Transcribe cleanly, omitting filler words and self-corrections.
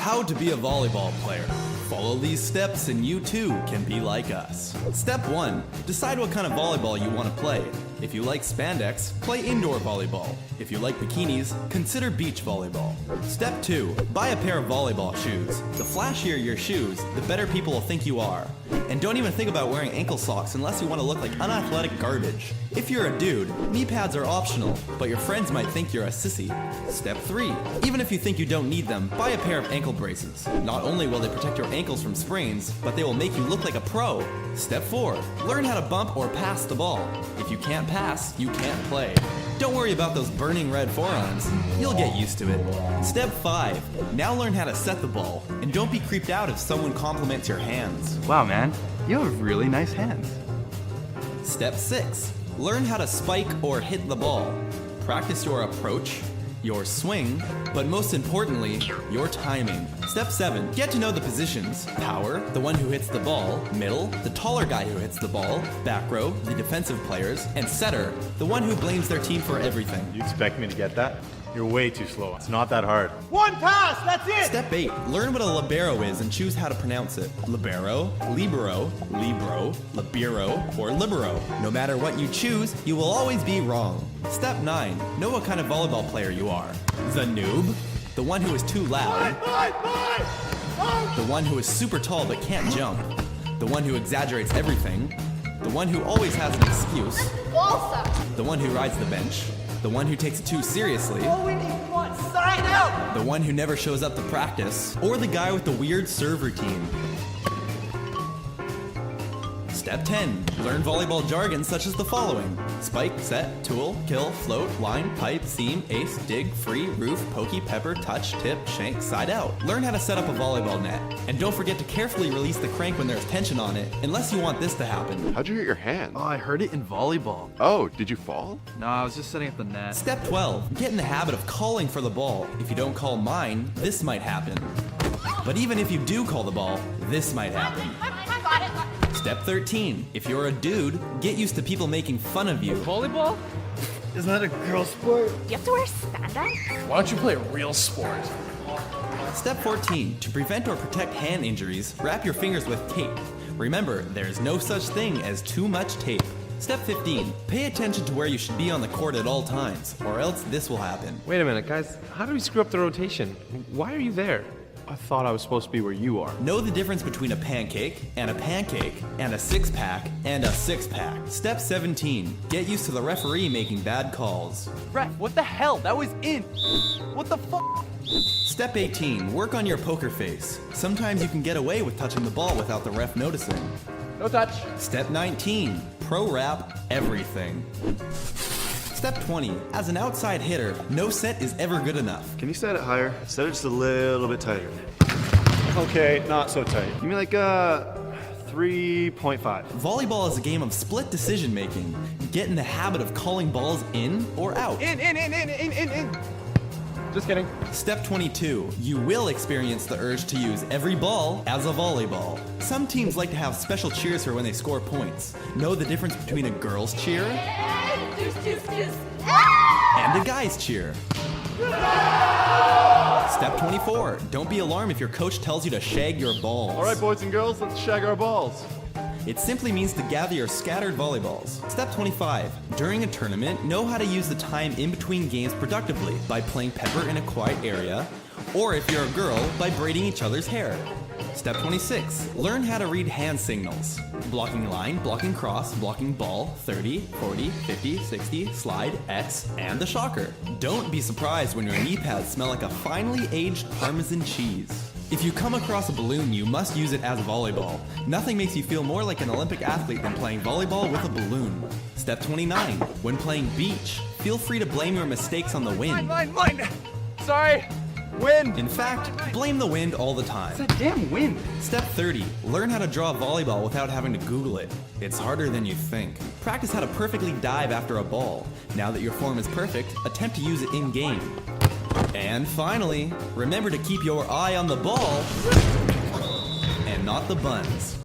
How to be a volleyball player. Follow these steps and you too can be like us. Step 1. Decide what kind of volleyball you want to play. If you like spandex, play indoor volleyball. If you like bikinis, consider beach volleyball. Step 2. Buy a pair of volleyball shoes. The flashier your shoes, the better people will think you are. And don't even think about wearing ankle socks unless you want to look like unathletic garbage. If you're a dude, knee pads are optional, but your friends might think you're a sissy. Step 3. Even if you think you don't need them, buy a pair of ankle braces. Not only will they protect your ankles from sprains, but they will make you look like a pro. Step 4. Learn how to bump or pass the ball. If you can't pass, you can't play. Don't worry about those burning red forearms. You'll get used to it. Step 5. Now learn how to set the ball, and don't be creeped out if someone compliments your hands. Wow, man, you have really nice hands. Step 6. Learn how to spike or hit the ball. Practice your approach, your swing, but most importantly, your timing. Step 7. Get to know the positions. Power, the one who hits the ball. Middle, the taller guy who hits the ball. Back row, the defensive players. And setter, the one who blames their team for everything. You expect me to get that? You're way too slow. It's not that hard. One pass, that's it! Step 8. Learn what a libero is and choose how to pronounce it. Libero, libero, libro, libero, or libero. No matter what you choose, you will always be wrong. Step 9. Know what kind of volleyball player you are. The noob, the one who is too loud. The one who is super tall but can't jump. The one who exaggerates everything. The one who always has an excuse. The one who rides the bench. The one who takes it too seriously. All we need one, sign out! The one who never shows up to practice. Or the guy with the weird serve routine. Step 10. Learn volleyball jargon such as the following. Spike, set, tool, kill, float, line, pipe, seam, ace, dig, free, roof, pokey, pepper, touch, tip, shank, side out. Learn how to set up a volleyball net. And don't forget to carefully release the crank when there's tension on it, unless you want this to happen. How'd you hurt your hand? Oh, I heard it in volleyball. Oh, did you fall? No, I was just setting up the net. Step 12. Get in the habit of calling for the ball. If you don't call mine, this might happen. But even if you do call the ball, this might happen. Step 13. If you're a dude, get used to people making fun of you. Volleyball? Isn't that a girl sport? You have to wear spandex? Why don't you play a real sport? Step 14. To prevent or protect hand injuries, wrap your fingers with tape. Remember, there is no such thing as too much tape. Step 15. Pay attention to where you should be on the court at all times, or else this will happen. Wait a minute, guys. How do we screw up the rotation? Why are you there? I thought I was supposed to be where you are. Know the difference between a pancake and a six-pack and a six-pack. Step 17. Get used to the referee making bad calls. Ref, what the hell? That was in. What the fuck? Step 18. Work on your poker face. Sometimes you can get away with touching the ball without the ref noticing. No touch. Step 19. Pro wrap everything. Step 20. As an outside hitter, no set is ever good enough. Can you set it higher? Set it just a little bit tighter. Okay, not so tight. You mean like 3.5. Volleyball is a game of split decision making. Get in the habit of calling balls in or out. In. Just kidding. Step 22. You will experience the urge to use every ball as a volleyball. Some teams like to have special cheers for when they score points. Know the difference between a girl's cheer and a guy's cheer. Step 24. Don't be alarmed if your coach tells you to shag your balls. All right, boys and girls, let's shag our balls. It simply means to gather your scattered volleyballs. Step 25. During a tournament, know how to use the time in between games productively by playing pepper in a quiet area, or if you're a girl, by braiding each other's hair. Step 26. Learn how to read hand signals. Blocking line, blocking cross, blocking ball, 30, 40, 50, 60, slide, X, and the shocker. Don't be surprised when your knee pads smell like a finely aged Parmesan cheese. If you come across a balloon, you must use it as a volleyball. Nothing makes you feel more like an Olympic athlete than playing volleyball with a balloon. Step 29. When playing beach, feel free to blame your mistakes on the wind. Mine. Sorry. Wind. In fact, blame the wind all the time. It's a damn wind. Step 30. Learn how to draw a volleyball without having to Google it. It's harder than you think. Practice how to perfectly dive after a ball. Now that your form is perfect, attempt to use it in-game. And finally, remember to keep your eye on the ball and not the buns.